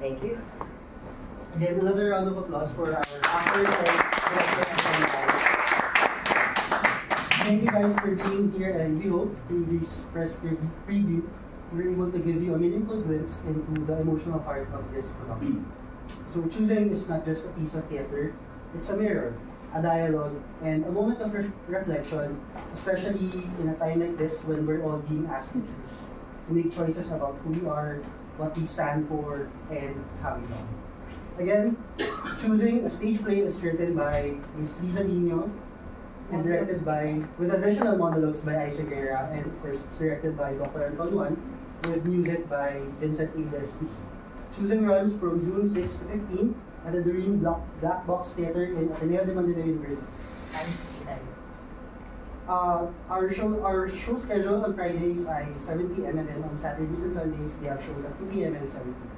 Thank you. Again, another round of applause for our actors and directors and guys. Thank you guys for being here, and we hope through this press preview we're able to give you a meaningful glimpse into the emotional heart of this production. So Choosing is not just a piece of theater, it's a mirror, a dialogue, and a moment of reflection, especially in a time like this when we're all being asked to choose, to make choices about who we are, what we stand for, and how we love. Again, Choosing, a stage play, is written by Ms. Liza Nino and directed by, with additional monologues by Isaac Guerra, and of course, it's directed by Dr. Anton Juan, with music by Vincent A. Lescus. Choosing runs from June 6 to 15 at the Doreen Black Box Theater in Ateneo de Manila University. Our show schedule on Fridays is 7 p.m. and then on Saturdays and Sundays we have shows at 2 p.m. and 7 p.m.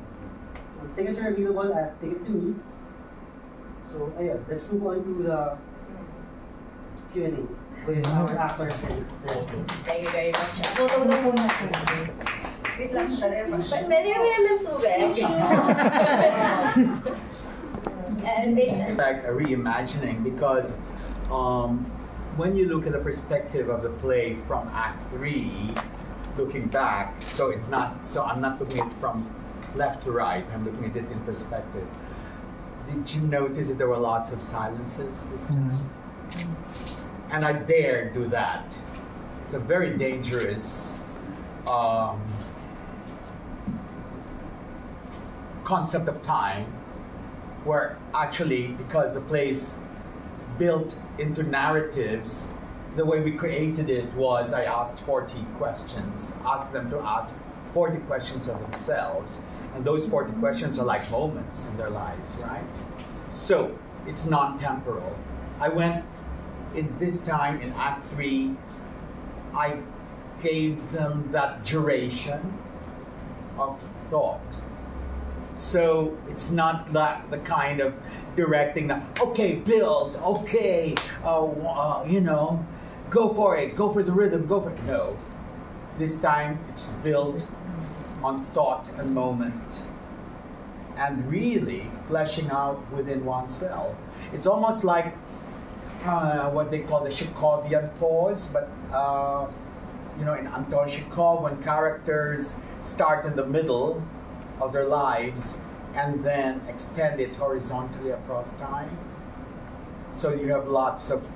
So tickets are available at Ticket to Me. So ayun, let's move on to the Q&A with our actors and directors. Thank you very much. Photo na po natin. Wait lang, Pwede kami naman tubig. Like a reimagining, because when you look at the perspective of the play from Act 3, looking back, so I'm not looking at it from left to right, I'm looking at it in perspective. Did you notice that there were lots of silences this time? And I dare do that. It's a very dangerous concept of time, where actually, because the play is built into narratives, the way we created it was I asked 40 questions, asked them to ask 40 questions of themselves, and those 40 questions are like moments in their lives, right? So it's non-temporal. I went in this time in Act 3, I gave them that duration of thought. So it's not like the kind of directing that, okay, build, okay, you know, go for it, go for the rhythm, go for it. No. This time it's built on thought and moment, and really fleshing out within oneself. It's almost like what they call the Chekhovian pause, but you know, in Anton Chekhov, when characters start in the middle of their lives and then extend it horizontally across time. So you have lots of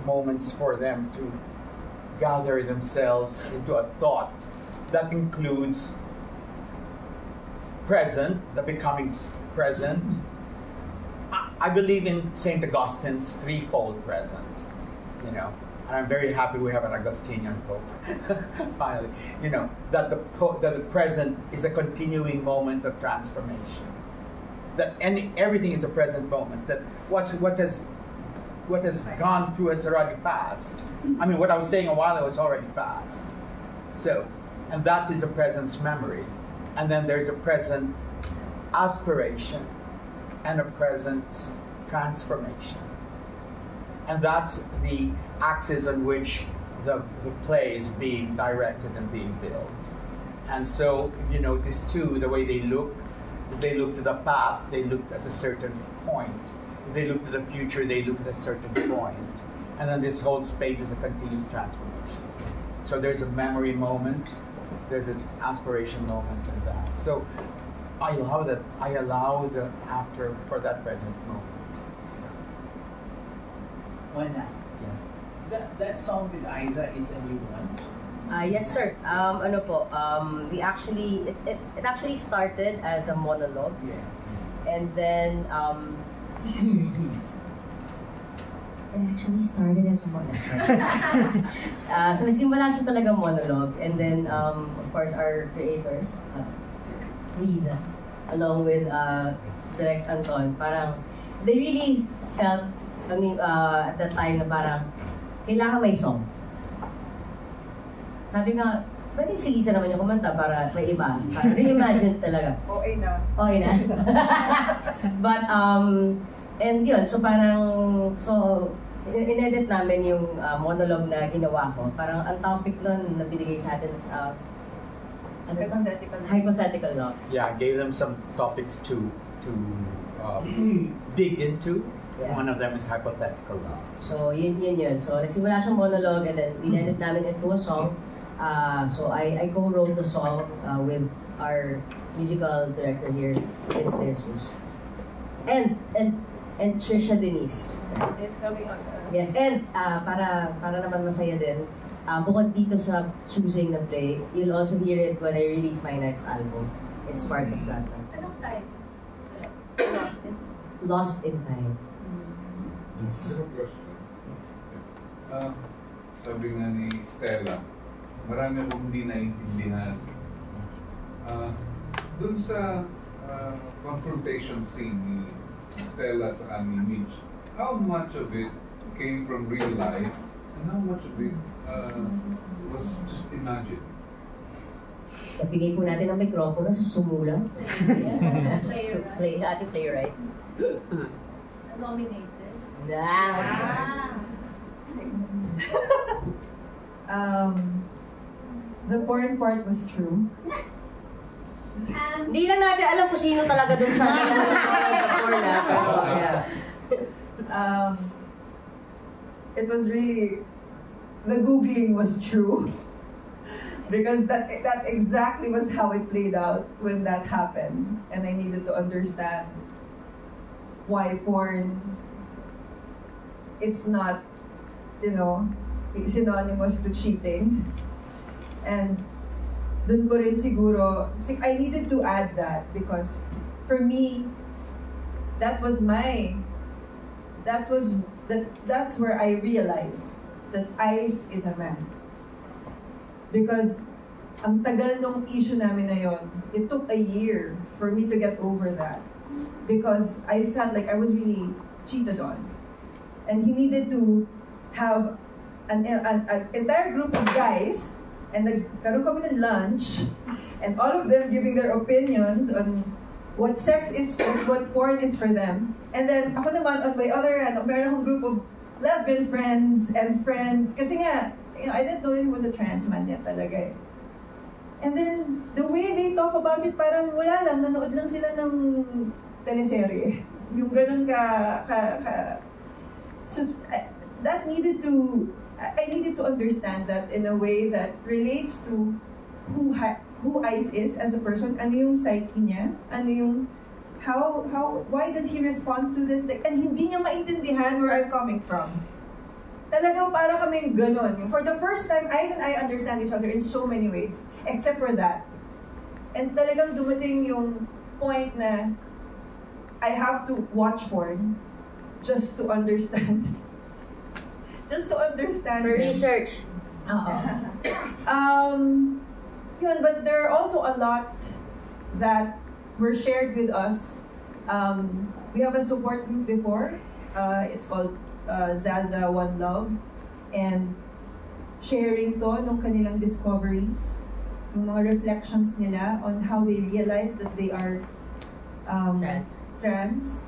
moments for them to gather themselves into a thought that includes present, the becoming present. I believe in St. Augustine's threefold present, you know, and I'm very happy we have an Augustinian Pope, finally. You know, that the present is a continuing moment of transformation. That everything is a present moment. That what has gone through has already passed. I mean, what I was saying a while ago is already passed. So, and that is the present's memory. And then there's a present aspiration and a present transformation. And that's the axis on which the play is being directed and being built. And so, if you notice too, the way they look to the past, they looked at a certain point. If they look to the future, they look at a certain point. And then this whole space is a continuous transformation. So there's a memory moment, there's an aspiration moment in that. So I allow the actor for that present moment. One last. Yeah. That song with Aiza is a new one. Yes, sir. Ano po? We actually it actually started as a monologue, and then It actually started as a monologue. so nagsimula siya talaga monologue, and then of course our creators, Liza, along with Direct Anton, parang they really felt at that time na parang kailangan may song. Sabi nga, pwede si Liza naman yung kumanta para may iba. Para reimagine talaga. Okay na. Okay na. But, and yun, so parang, in-edit namin yung monologue na ginawa ko. Parang ang topic nun na binigay sa atin Hypothetical love. Yeah, I gave them some topics to dig into. Yeah. One of them is hypothetical love. So, yun. So, nagsimula siyang monologue and then in-edit namin into a song. So, I co-wrote the song with our musical director here, Vince De Jesus. And Trisha Denise. It's coming out. Yes, and para naman masaya din, bukod dito sa choosing na play, you'll also hear it when I release my next album. It's part of that. Anong time? Lost in Time. Yes. Ano question? Yes. Sabi nga ni Stella, marami akong hindi naiintindihan. Dun sa confrontation scene ni Stella at ni Mitch, how much of it came from real life and how much of it was just imagined? Nabigay po natin ang mikropono sa sumulang. Ating playwright. Nominated. The porn part was true. Hindi lang natin alam kung sino talaga dun sa It was really, the Googling was true. Because that exactly was how it played out when that happened. And I needed to understand why porn is not, synonymous to cheating. And dun ko rin siguro, I needed to add that because for me, that's where I realized that Ice is a man. Because ang tagal nung issue namin na yon, it took a year for me to get over that. Because I felt like I was really cheated on. And he needed to have an entire group of guys, and nagkaroon kami ng lunch, and all of them giving their opinions on what sex is, what porn is for them. And then ako naman, on my other hand, meron akong group of lesbian friends and friends. Kasi nga, I didn't know he was a trans man yet talaga eh. And then, the way they talk about it, parang wala lang, nanood lang sila ng teleserye. Yung ganun So, that needed to, I needed to understand that in a way that relates to who Ice is as a person, ano yung psyche niya, ano yung, why does he respond to this, and hindi niya maintindihan where I'm coming from. Talagang para kami ganon. For the first time, Ice and I understand each other in so many ways, except for that. And talagang dumating yung point na I have to watch porn just to understand. Just to understand. For research. Yun, but there are also a lot that were shared with us. We have a support group before. It's called Zaza One Love, and sharing to nung kanilang discoveries, yung mga reflections nila on how they realize that they are trans,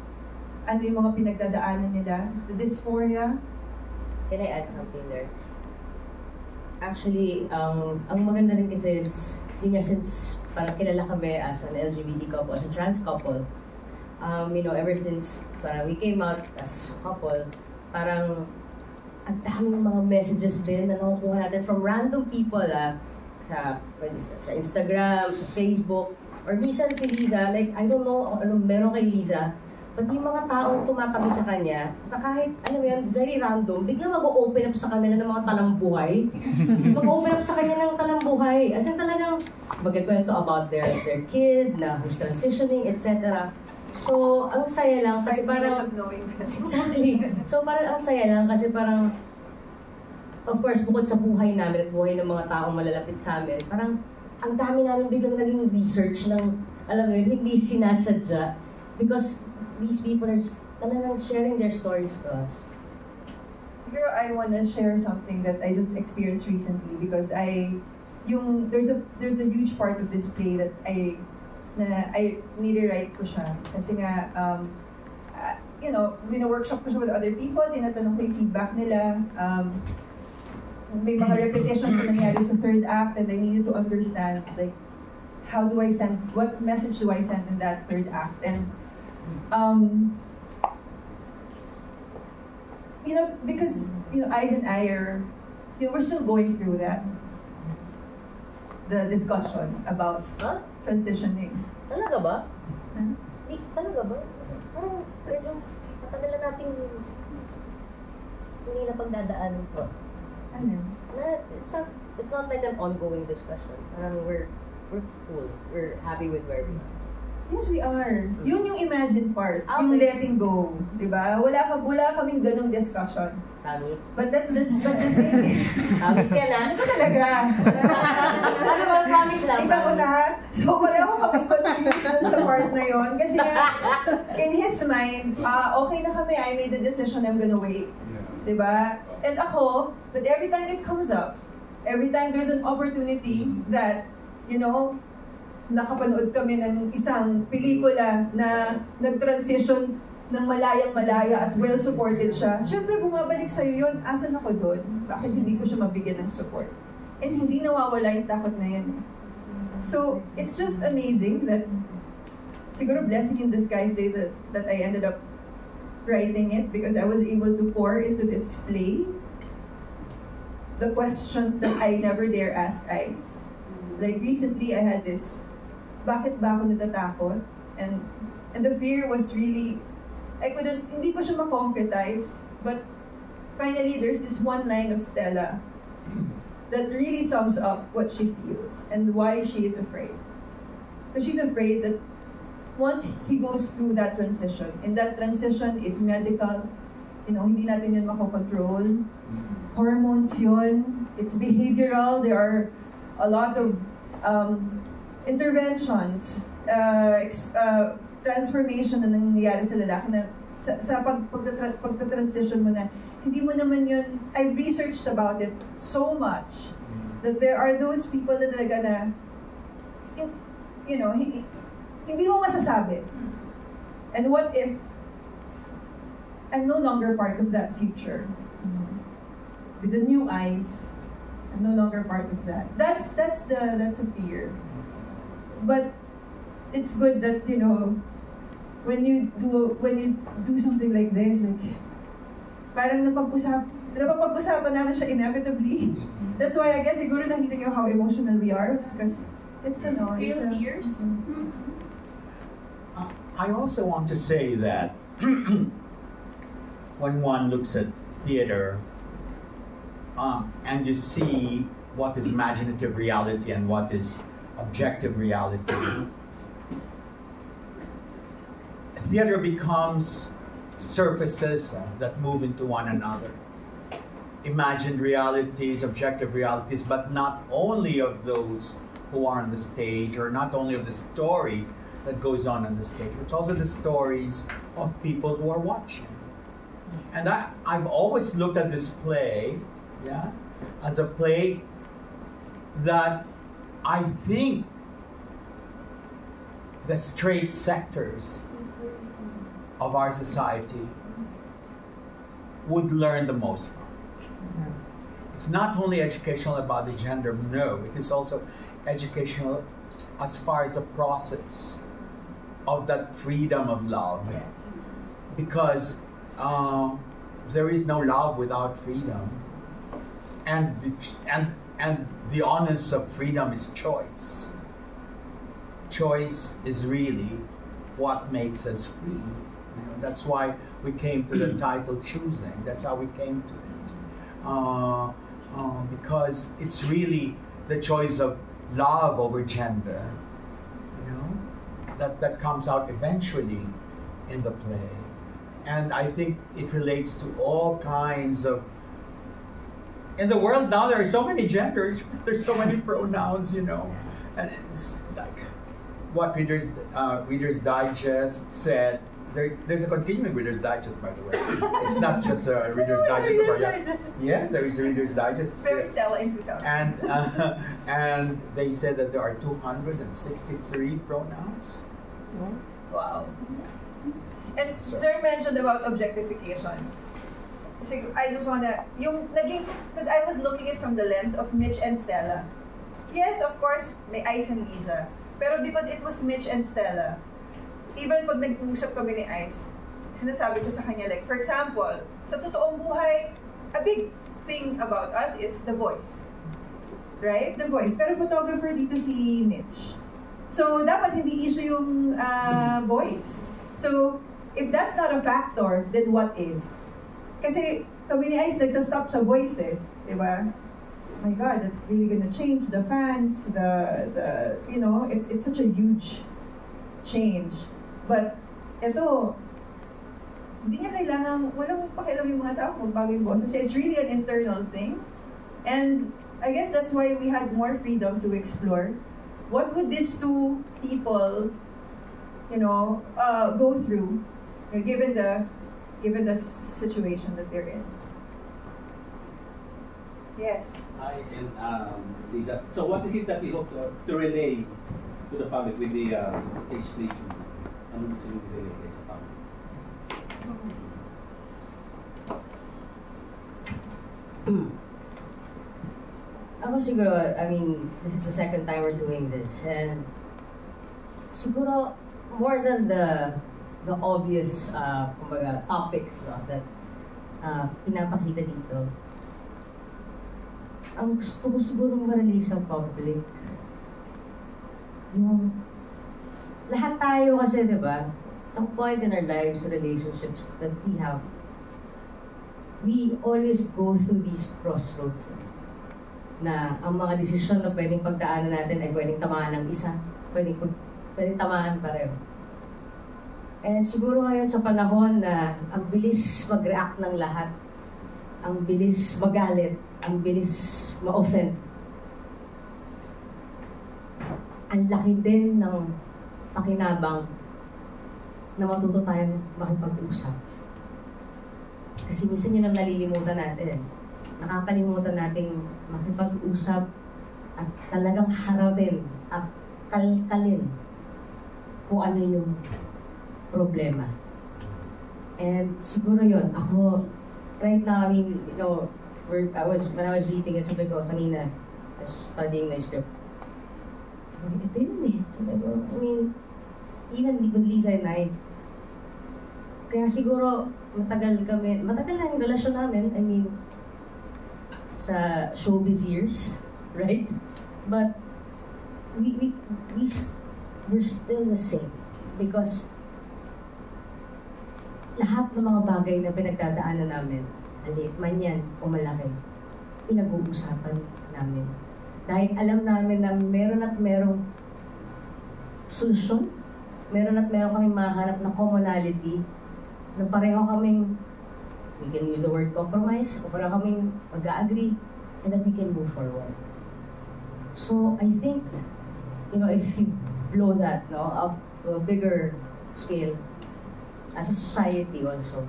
ano yung mga pinagdadaanan nila, the dysphoria. Can I add something there? Actually, ang maganda rin kasi is, since parang kilala kami as an LGBT couple, as a trans couple, ever since parang we came out as a couple, parang ang daming mga messages din na nakukuha natin from random people sa Instagram, sa Facebook, or minsan si Liza, like, I don't know ano meron kay Liza, but yung mga taong tumatabi sa kanya, na kahit, alam mo yan, very random, biglang mag-open up sa kanila ng mga talambuhay. Mag-open up sa kanya ng talambuhay. As in talagang magkikwento about their kid, na who's transitioning, etc. So, ang saya lang kasi parang... Exactly. So, parang ang saya lang kasi parang, of course, bukod sa buhay namin at buhay ng mga taong malalapit sa amin, parang ang dami namin biglang naging research ng, alam mo yun, hindi sinasadya. Because these people are just talagang sharing their stories to us. Siguro I want to share something that I just experienced recently because there's a huge part of this play that I nire-write ko siya. Kasi nga, wina-workshop ko siya with other people, tinatanong ko yung feedback nila. May mga repetitions na nangyari sa third act and I needed to understand, like, what message do I send in that third act? And because Eyes and I are, we're still going through the discussion about Huh? transitioning. Talaga ba? Huh? Talaga ba? Parang medyo matagal na nating hindi na pagdadaanan po. Ano? It's not like an ongoing discussion. Parang we're cool. We're happy with where we are. Yes, we are. Yun yung imagine part. Okay. Yung letting go. Diba? Wala kaming ganong discussion. Promise? But the thing is, Promise ka na? ano ba talaga? Ano ba? Promise lang. Kita ko na. So, pareho kami confused dun sa part na yon. Kasi nga, in his mind, okay na kami. I made the decision, I'm gonna wait. Diba? And ako, but every time it comes up, every time there's an opportunity that, nakapanood kami ng isang pelikula na nag-transition ng malayang-malaya at well-supported siya, syempre bumabalik sa'yo yun, asan ako doon? Bakit hindi ko siya mabigyan ng support? And hindi nawawala yung takot na yan. So, it's just amazing that siguro blessing in disguise day that I ended up writing it because I was able to pour into this play the questions that I never dare ask Eyes. Like recently, I had this, bakit ba ako natatakot? And the fear was really, hindi ko siya ma-concretize, but finally there's this one line of Stella that really sums up what she feels and why she is afraid. Because she's afraid that once he goes through that transition, and that transition is medical, hindi natin yun mako-control. Hormones yun, it's behavioral, there are a lot of interventions, transformation na nangyayari sa lalaki na sa pagta-transition mo na, hindi mo naman yun, I've researched about it so much that there are those people na talaga na, hindi mo masasabi. And what if I'm no longer part of that future? With the new eyes, I'm no longer part of that. That's a fear. But it's good that when you do something like this, parang napapag-usapan namin siya inevitably. That's why I guess siguro nakita niyo how emotional we are because it's Real tears. I also want to say that when one looks at theater and you see what is imaginative reality and what is objective reality, theater becomes surfaces that move into one another. Imagined realities, objective realities, but not only of those who are on the stage, or not only of the story that goes on the stage, but also the stories of people who are watching. And I've always looked at this play, as a play that I think the straight sectors of our society would learn the most from. It's not only educational about the gender, no, it is also educational as far as the process of that freedom of love. Because there is no love without freedom. And the honest of freedom is choice. Choice is really what makes us free. That's why we came to the title Choosing. That's how we came to it. Because it's really the choice of love over gender, that comes out eventually in the play. And I think it relates to all kinds of. In the world now, there are so many genders, there's so many pronouns, and it's like what Reader's Digest said. There's a continuing Reader's Digest, by the way. It's not just a Reader's Digest. Yes, there is a Reader's Digest. Very Stella in 2000. And they said that there are 263 pronouns. Wow. And Sir mentioned about objectification. So I just wanna, because I was looking at it from the lens of Mitch and Stella. Yes, of course, may Eyes and Liza. Pero because it was Mitch and Stella, even pag nag-usap kami ni Ice, sinasabi ko sa kanya, like, for example, sa totoong buhay, a big thing about us is the voice. Right? The voice. Pero photographer dito si Mitch. So, dapat hindi issue yung voice. So, if that's not a factor, then what is? Kasi kami ni Ice nagsastop sa voice eh. Diba? My God, that's really gonna change the fans, the you know, it's such a huge change. But, ito, hindi niya kailangan, walang pakialam yung mga tao kung bago yung boses. It's really an internal thing. And I guess that's why we had more freedom to explore. What would these two people, you know, go through, given the situation that they're in? Yes. Hi, and Lisa. So, what is it that you hope to relay to the public with the stage play choosing? Ano gusto nyo relay sa public? Ako siguro, I mean, this is the second time we're doing this, and siguro, more than the obvious, kumbaga, topics that pinapakita dito, ang gusto ko siguro ma-release sa public, yung lahat tayo kasi, di ba, some point in our lives, relationships that we have, we always go through these crossroads na ang mga desisyon na pwedeng pagdaanan natin ay pwedeng tamaan ng isa, pwedeng tamaan pareho. And siguro ngayon sa panahon na ang bilis mag-react ng lahat, ang bilis magalit, ang bilis ma-offend, ang laki din ng pakinabang na matuto tayong makipag-usap. Kasi minsan yun ang nalilimutan natin. Nakakalimutan nating makipag-usap at talagang harapin at kalkalin kung ano yung problema. And siguro yun, ako, right now, I mean, you know, when I was reading it, sabi ko kanina, I was studying my script. Sabi ko, ito yun eh. Sabi ko, I mean, even with Lisa and I, kaya siguro, matagal na yung relasyon namin, I mean, sa showbiz years, right? But we're still the same because lahat ng mga bagay na pinagdadaanan namin, maliit man yan o malaki, pinag-uusapan namin. Dahil alam namin na merong solusyon, meron kaming mahanap na commonality, na pareho kaming, we can use the word compromise, o pareho kaming mag-agree, and that we can move forward. So, I think, you know, if you blow that up to a bigger scale, as a society also,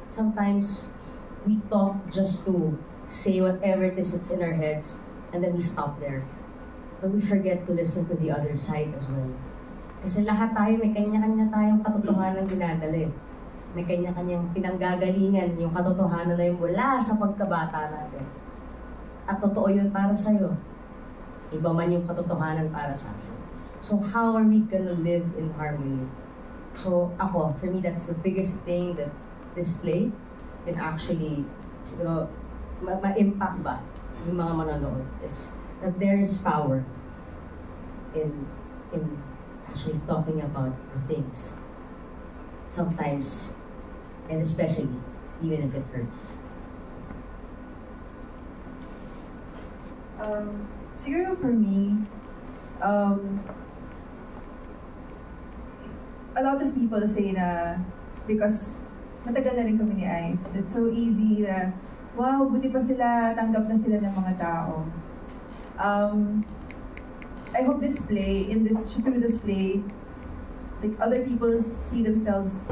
sometimes we talk just to say whatever it is that's in our heads, and then we stop there. But we forget to listen to the other side as well. Kasi lahat tayo, may kanya-kanya tayong katotohanan dinadala. May kanya-kanyang pinanggagalingan yung katotohanan na yung mula sa pagkabata natin. At totoo yun para sa'yo. Iba man yung katotohanan para sa akin. So how are we gonna live in harmony? So ako, for me, that's the biggest thing that this play can actually, siguro, ma-impact ba yung mga manonood is that there is power in actually talking about the things. Sometimes, and especially, even if it hurts. Siguro for me, a lot of people say na because matagal na rin kami ni Ice, it's so easy na, wow, buti pa sila, tanggap na sila ng mga tao. I hope through this play, like other people see themselves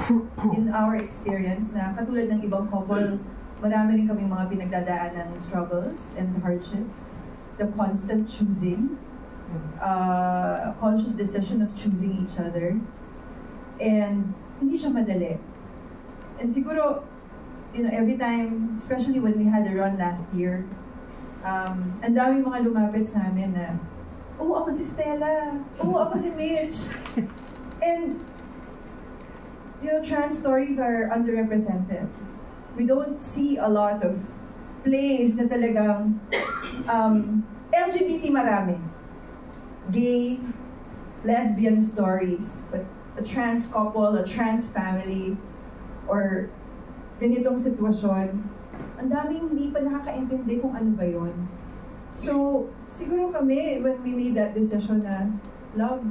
in our experience na katulad ng ibang couple, marami rin kaming mga pinagdadaan ng struggles and hardships. The constant choosing, conscious decision of choosing each other. And hindi siya madali. And siguro, you know, every time, especially when we had a run last year, ang dami mga lumapit sa amin na Oo, ako si Stella. Oo, ako si Mitch. And, trans stories are underrepresented. We don't see a lot of plays na talagang LGBT marami. Gay, lesbian stories, but a trans couple, a trans family, or ganitong sitwasyon, ang daming hindi pa nakakaintindi kung ano ba yun. So, siguro kami, when we made that decision na, love,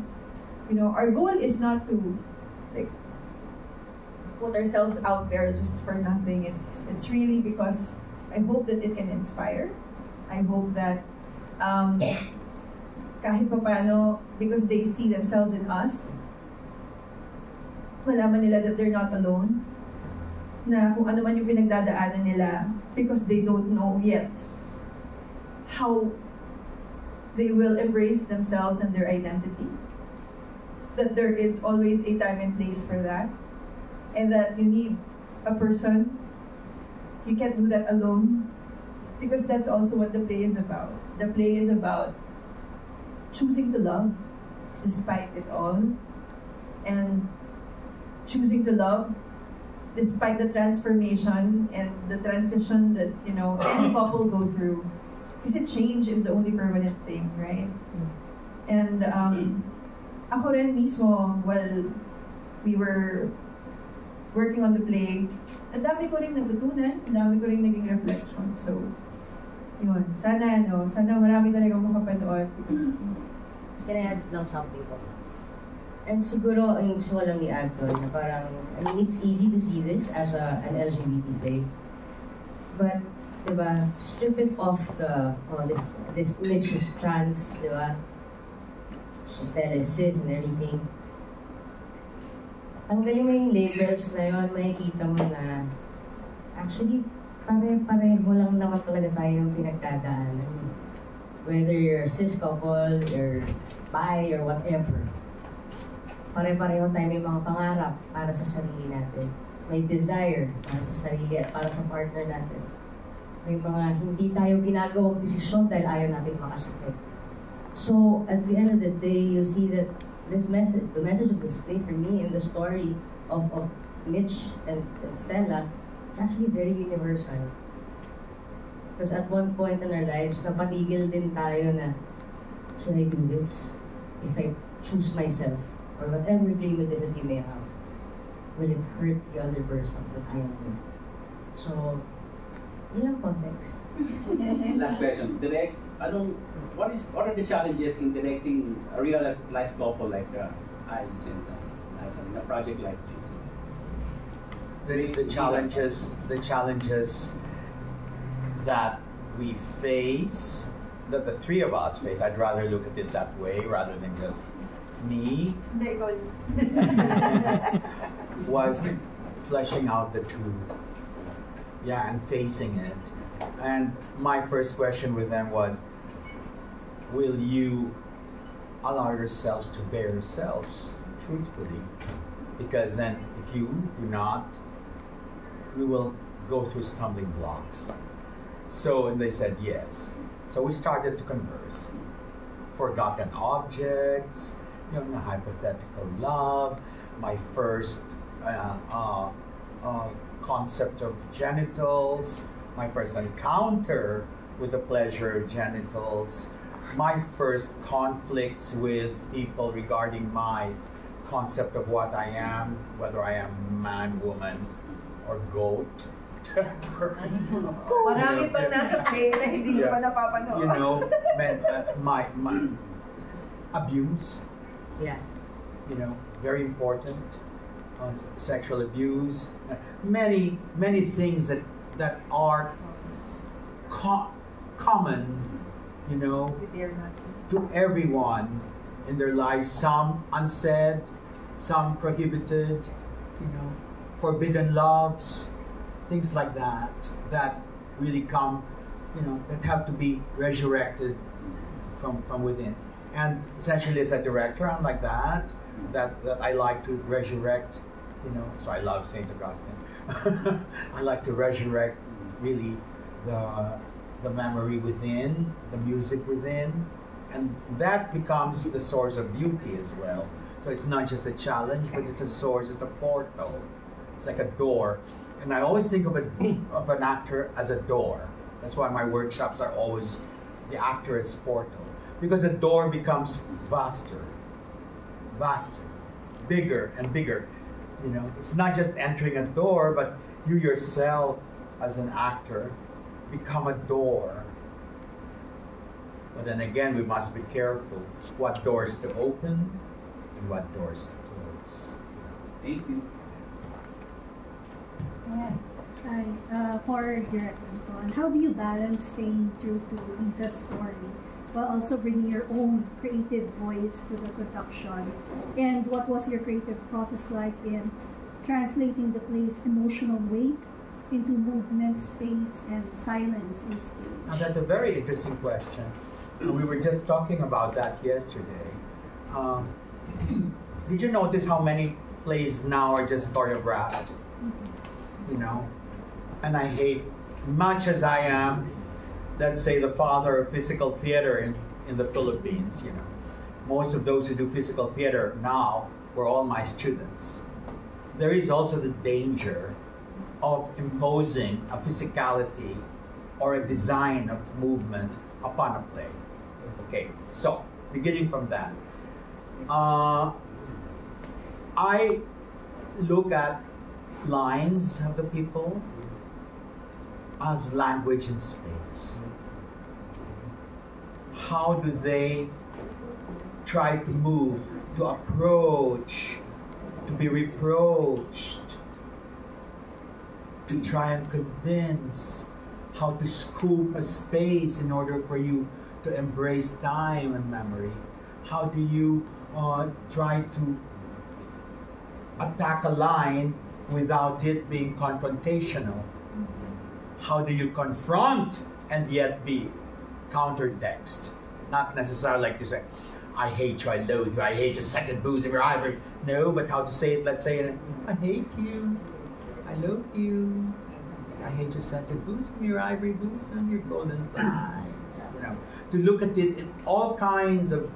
our goal is not to, like, put ourselves out there just for nothing. It's really because I hope that it can inspire. I hope that kahit pa paano, because they see themselves in us, malaman nila that they're not alone. Na kung ano man yung pinagdadaanan nila, because they don't know yet how they will embrace themselves and their identity. That there is always a time and place for that. And that you need a person. You can't do that alone. Because that's also what the play is about. The play is about choosing to love despite it all. And choosing to love despite the transformation and the transition that, any couple go through. Kasi change is the only permanent thing, right? And ako rin mismo, while we were working on the play, ang dami ko rin natutunan, ang dami ko rin naging reflection. So, yun. Sana marami talagang makapanood. Can I add lang something po? And siguro, yung gusto ko lang i-add doon, na parang, it's easy to see this as an LGBT play. But, diba, strip it off this Mitch is trans, diba? Stella is cis and everything. Tanggalin mo yung labels na yun, makikita mo na actually, pare-pareho lang naman talaga tayo ng pinagdadaanan. Whether you're a cis couple, or bi, or whatever. Pare-pareho tayo may mga pangarap para sa sarili natin. May desire para sa sarili at para sa partner natin. May mga hindi tayo ginagawang desisyon dahil ayaw natin makasakit. So, at the end of the day, you see that the message of this play for me in the story of Mitch and Stella, it's actually very universal. Because at one point in our lives, napatigil din tayo na, should I do this? If I choose myself, or whatever dream it is that you may have, will it hurt the other person that I am with? So, yun ang context. Last question. Direct, what are the challenges in directing a real life couple like Ice and Liza in a project like Choosing? The challenges that we face, that the three of us face, I'd rather look at it that way rather than just me, was fleshing out the truth. Yeah, and facing it. And my first question with them was, will you allow yourselves to bear yourselves truthfully? Because then if you do not, we will go through stumbling blocks. So, and they said yes. So we started to converse. Forgotten objects, the hypothetical love, my first concept of genitals, my first encounter with the pleasure of genitals, my first conflicts with people regarding my concept of what I am, whether I am man, woman, or goat. Marami pa nasa play na hindi pa napapanood. My abuse. Yeah. Very important. Sexual abuse. Many things that are common, to everyone in their lives. Some unsaid, some prohibited, forbidden loves, things like that really come, that have to be resurrected from within. And essentially, as a director, I'm like that I like to resurrect, so I love St. Augustine. I like to resurrect really the memory within, the music within, And that becomes the source of beauty as well. So it's not just a challenge, but it's a source, it's a portal. It's like a door. And I always think of an actor as a door. That's why my workshops are always the actor as portal. Because the door becomes vaster, bigger and bigger. You know, it's not just entering a door, but you yourself as an actor become a door. But then again, we must be careful what doors to open and what doors to close. Thank you. Yes. Hi. For Direct Anton, how do you balance staying true to Liza's story while also bringing your own creative voice to the production? And what was your creative process like in translating the play's emotional weight into movement, space, and silence in stage? Now that's a very interesting question. And we were just talking about that yesterday. Did you notice how many plays now are just choreographed? You know? And I hate, much as I am, let's say, the father of physical theater in the Philippines, you know. Most of those who do physical theater now were all my students. There is also the danger of imposing a physicality or a design of movement upon a play. Okay, so beginning from that, I look at lines of the people as language in space. How do they try to move, to approach, to be reproached, to try and convince, how to scoop a space in order for you to embrace time and memory? How do you try to attack a line without it being confrontational? How do you confront and yet be countertext? Not necessarily like you say, I hate you, I loathe you, I hate your second booze in your ivory. No, but how to say it, let's say, I hate you, I loathe you, I hate your scented booze in your ivory booze and your golden thighs. You know, to look at it in all kinds of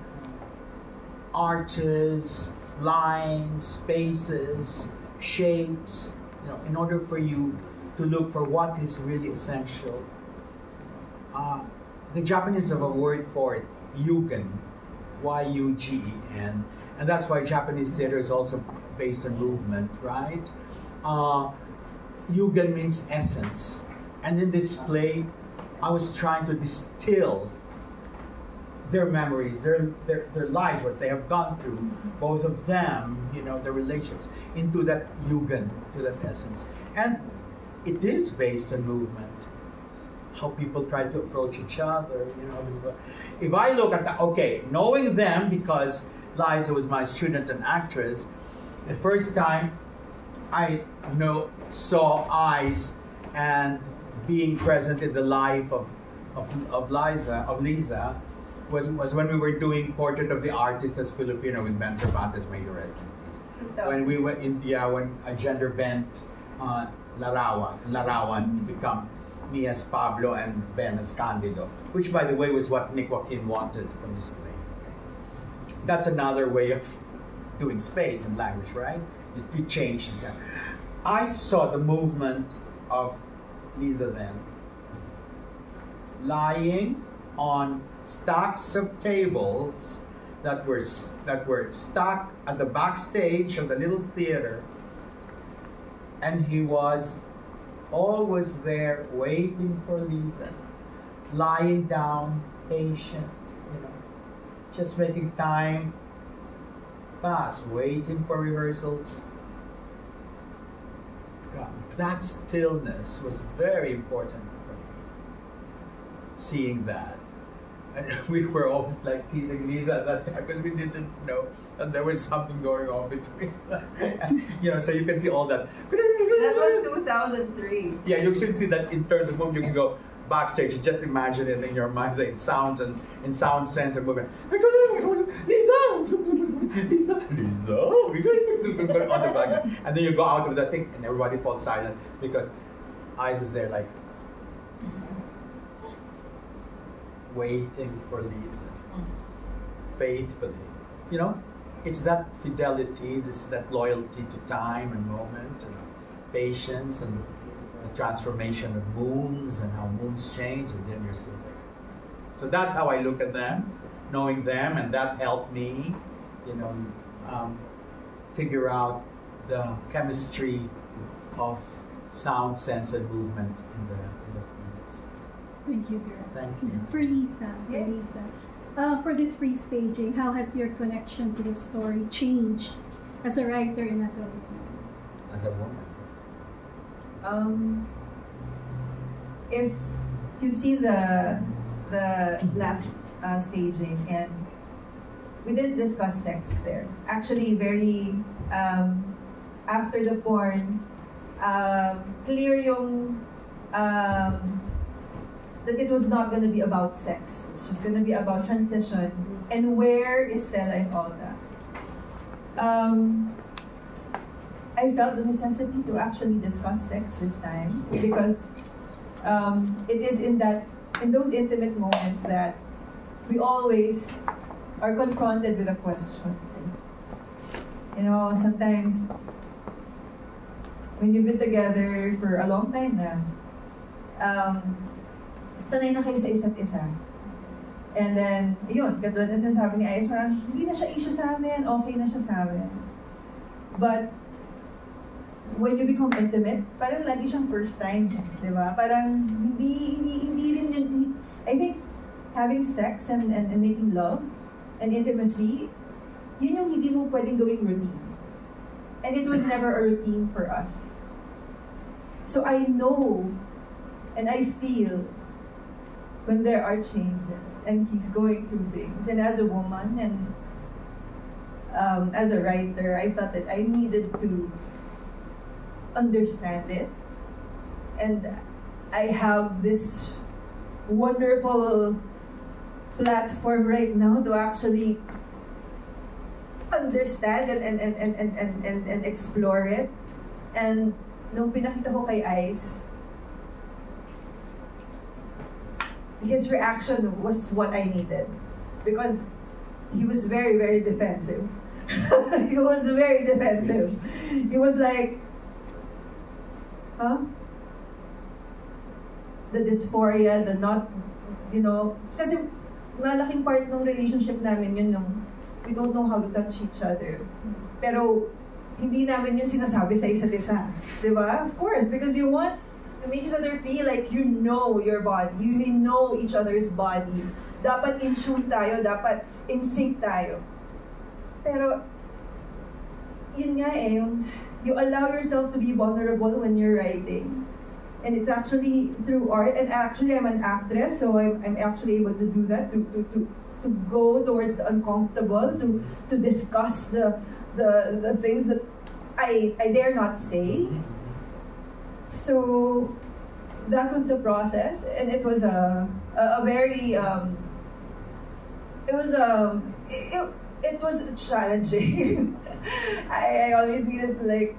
arches, lines, spaces, shapes, you know, in order for you to look for what is really essential. The Japanese have a word for it, yugen, Y-U-G-E-N, and that's why Japanese theater is also based on movement, right? Yugen means essence, and in this play, I was trying to distill their memories, their lives, what they have gone through, both of them, you know, their relationships, into that yugen, to that essence. And it is based on movement. How people try to approach each other, you know. If I look at that, okay, knowing them, because Liza was my student and actress, the first time I saw eyes and being present in the life of Liza was when we were doing Portrait of the Artist as Filipino with Ben Cervantes, may he rest in peace. When we went in, when a gender bent Larawan to become me as Pablo and Ben as Candido, which by the way was what Nick Joaquin wanted from this play. That's another way of doing space and language, right? You change it. I saw the movement of Liza then, lying on stacks of tables that were stacked at the backstage of the little theater, and he was always there waiting for Liza, lying down, patient, you know, just making time pass, waiting for rehearsals. God, that stillness was very important for me, seeing that. And we were always like teasing Liza at that time because we didn't know that there was something going on between them. You know, so you can see all that. That was 2003. Yeah, you should see that in terms of movement. You can go backstage and just imagine it in your mind, like sounds and in sound sense and movement. Liza, on the back, and then you go out of that thing, and everybody falls silent because Eyes is there like waiting for Liza. faithfully. You know, it's that fidelity, it's that loyalty to time and moment and patience and the transformation of moons and how moons change, and then you're still there. So that's how I look at them, knowing them, and that helped me, figure out the chemistry of sound, sense, and movement in the piece. Thank you, Direk. Thank you. For Lisa, for this free-staging, how has your connection to the story changed as a writer and as a woman? As a woman. If you see the last staging, and we didn't discuss sex there. Actually, very after the porn, clear yung that it was not going to be about sex. It's just going to be about transition and where is Stella and all that. I felt the necessity to actually discuss sex this time because it is in those intimate moments that we always are confronted with the questions. Sometimes when you've been together for a long time na, sanay na kayo sa isa't isa. And then, yun, katulad na sinasabi ni Ayes, parang hindi na siya issue sa amin, okay na siya sa amin. But, when you become intimate, parang lagi siyang first time, di ba? Parang hindi rin yun, I think, having sex and making love and intimacy, yun yung hindi mo pwedeng gawing routine. And it was never a routine for us. So I know and I feel when there are changes and he's going through things. And as a woman and as a writer, I felt that I needed to understand it. And I have this wonderful platform right now to actually understand and explore it. And nung pinakita ko kay Ice, his reaction was what I needed. Because he was very, very defensive. He was very defensive. He was like, huh? The dysphoria, the not, kasi malaking part ng relationship namin yun nung we don't know how to touch each other. Pero hindi namin yun sinasabi sa isa't isa. Diba? Of course, because you want to make each other feel like you know your body, you know each other's body. Dapat in tune tayo, dapat in sync tayo. Pero, yun nga you allow yourself to be vulnerable when you're writing. And it's actually through art, and actually I'm an actress, so I'm actually able to do that, to go towards the uncomfortable, to discuss the things that I dare not say. So that was the process, and it was a very it was challenging. I always needed to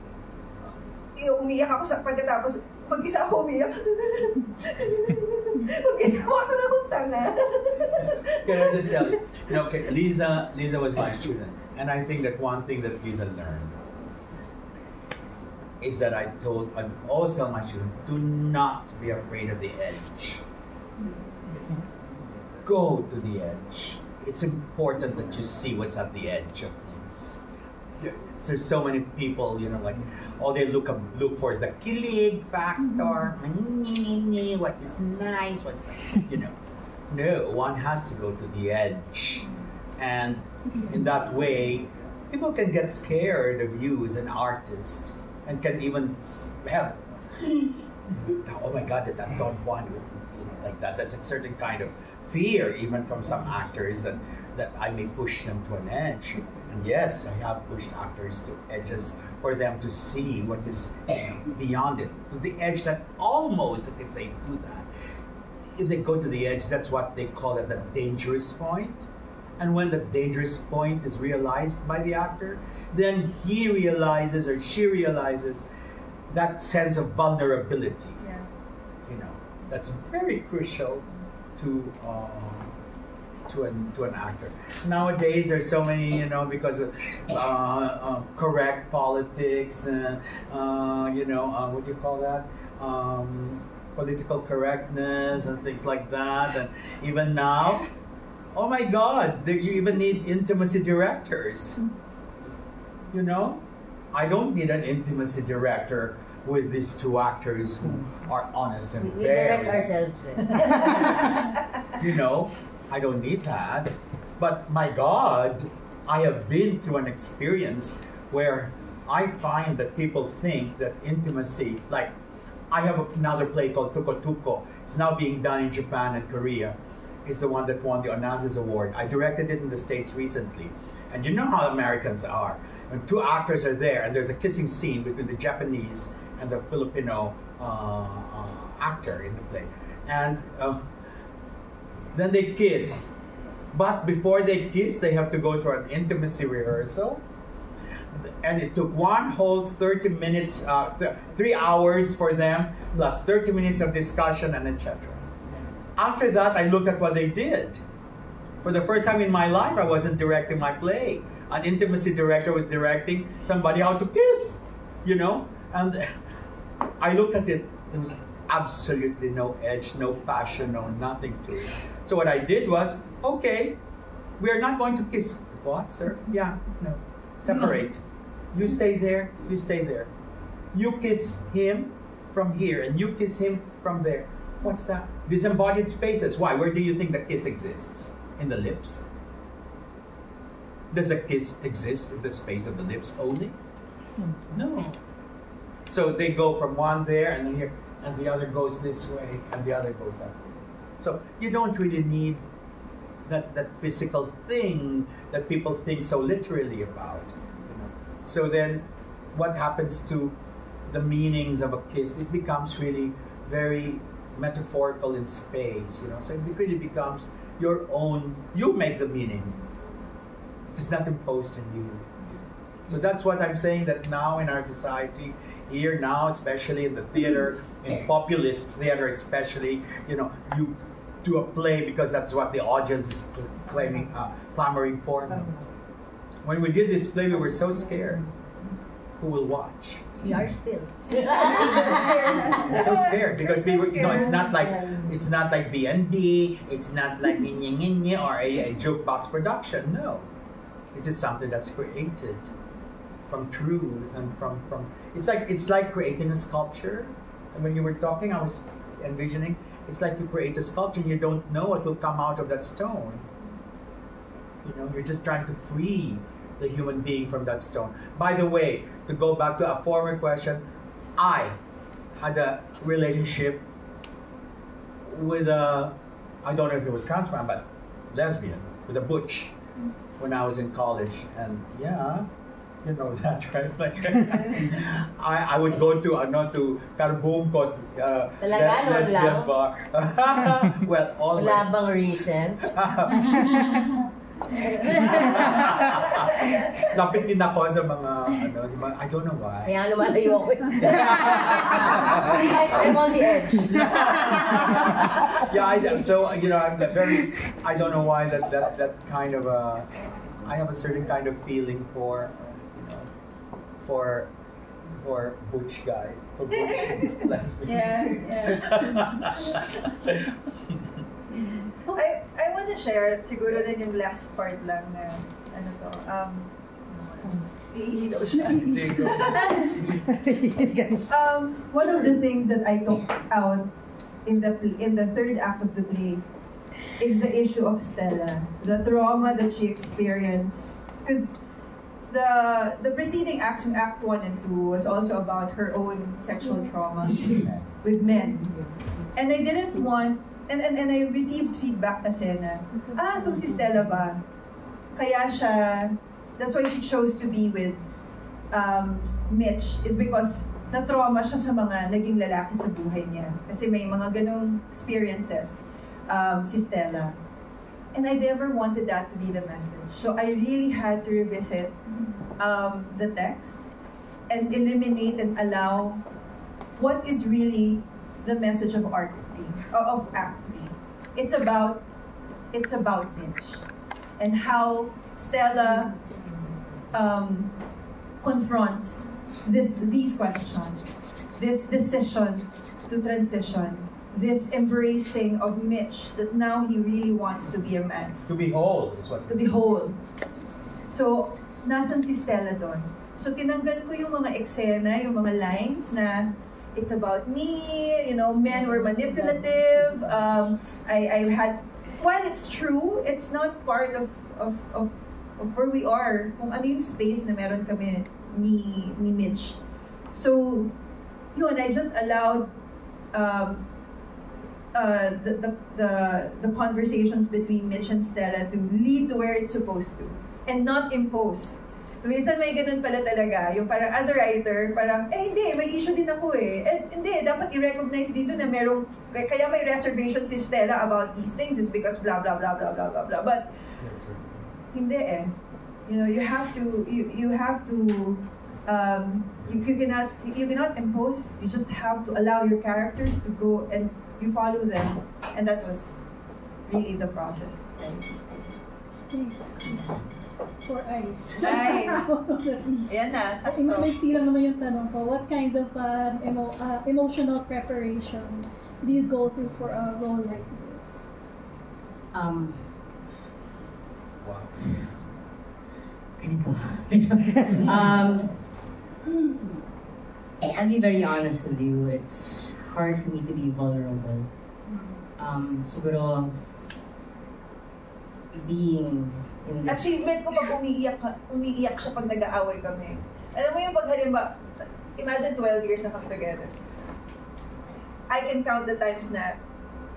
umiyak ako sa pagkatapos mag-isa ako umiyak. Mag-isa ako ng tanga. Can I just tell you, Lisa was my student, and I think that one thing that Lisa learned is that I always tell my students, do not be afraid of the edge. Go to the edge. It's important that you see what's at the edge of things. There's so many people, all they look for is the kilig factor. What is nice, what's No, one has to go to the edge. And in that way, people can get scared of you as an artist and can even have, oh my God, I don't want it like that. That's a certain kind of fear, even from some actors, that I may push them to an edge. And yes, I have pushed actors to edges for them to see what is beyond it. To the edge that almost, if they do that, if they go to the edge, that's what they call it, the dangerous point. And when the dangerous point is realized by the actor, then he realizes or she realizes that sense of vulnerability. Yeah. That's very crucial to to an actor. Nowadays, there's so many, because of correct politics and what do you call that? Political correctness and things like that. And even now, oh my God, you even need intimacy directors. I don't need an intimacy director with these two actors who are honest and We very. direct ourselves. I don't need that. But my God, I have been through an experience where I find that people think that intimacy, like I have another play called Tuko Tuko. It's now being done in Japan and Korea. It's the one that won the Onassis Award. I directed it in the States recently. And you know how Americans are. When two actors are there and there's a kissing scene between the Japanese and the Filipino actor in the play. And then they kiss. But before they kiss, they have to go through an intimacy rehearsal. And it took one whole 30 minutes, 3 hours for them, plus 30 minutes of discussion and etc. After that, I looked at what they did. For the first time in my life, I wasn't directing my play. An intimacy director was directing somebody how to kiss, And I looked at it, there was absolutely no edge, no passion, no nothing to it. So what I did was, okay, we are not going to kiss. What, sir? Yeah, no. Separate. You stay there, you stay there. You kiss him from here, and you kiss him from there. What's that? Disembodied spaces. Why? Where do you think the kiss exists? In the lips? Does a kiss exist in the space of the lips only? No. So they go from one there and then here, and the other goes this way, and the other goes that way. So you don't really need that physical thing that people think so literally about. So then what happens to the meanings of a kiss? It becomes really very metaphorical in space, So it really becomes your own, you make the meaning. It is not imposed on you. So that's what I'm saying, that now in our society, here now, especially in the theater, in populist theater especially, you do a play because that's what the audience is clamoring for. When we did this play, we were so scared. Who will watch? We are still. We're so scared because it's not like B&B, it's not like or a jukebox production. No, it is something that's created from truth and from. It's like creating a sculpture. And when you were talking, I was envisioning. It's like you create a sculpture and you don't know what will come out of that stone. You're just trying to free the human being from that stone. By the way, to go back to a former question, I had a relationship with I don't know if it was trans man, but lesbian, with a butch when I was in college. And yeah, you know that, right? Like, I would go to Carbon cause lesbian bar. Well, all wala bang reason? Napitin ako sa mga, I don't know why. Kaya lumalayo ako. I'm on the edge. Yeah, so, I'm very, I don't know why that kind of I have a certain kind of feeling for butch guys, for butch lesbians. Yeah. I want to share, siguro din yung last part lang na, iihi daw siya. One of the things that I took out in the third act of the play is the issue of Stella, the trauma that she experienced. Because the preceding acts, Act 1 and 2, was also about her own sexual trauma with men. And I didn't want, and I received feedback kasi na, so si Stella ba, kaya siya, that's why she chose to be with Mitch, is because na-trauma siya sa mga naging lalaki sa buhay niya. Kasi may mga ganong experiences, si Stella. And I never wanted that to be the message. So I really had to revisit the text and eliminate and allow what is really the message of Act 3. It's about it's about Mitch and how Stella confronts these questions, this decision to transition, this embracing of Mitch that now he really wants to be a man. To be whole is what. To be whole. So, nasan si Stella doon? So, tinanggal ko yung mga eksena, yung mga lines na it's about me, you know, men were manipulative. I had, while it's true, it's not part of where we are, kung ano yung space na meron kami ni Mitch. So, yun, I just allowed the conversations between Mitch and Stella to lead to where it's supposed to, and not impose. Minsan may ganun pala talaga, yung parang as a writer, parang, hindi, may issue din ako eh. Hindi, dapat i-recognize dito na merong, kaya may reservation si Stella about these things is because blah, blah, blah, blah, blah, blah, blah. But, hindi eh. You know, you have to, you cannot impose, you just have to allow your characters to go and you follow them. And that was really the process. Thanks. For Ice. Nice. Ayan na, sakto. Maiksi lang naman yung tanong ko. What kind of emotional preparation do you go through for a role like this? Wow. Ganito. I'll be very honest with you. It's hard for me to be vulnerable. Siguro, being in this... Achievement ko pag umiiyak siya pag nag-aaway kami. Alam mo yung pag halimbawa, imagine 12 years na kami together. I can count the times na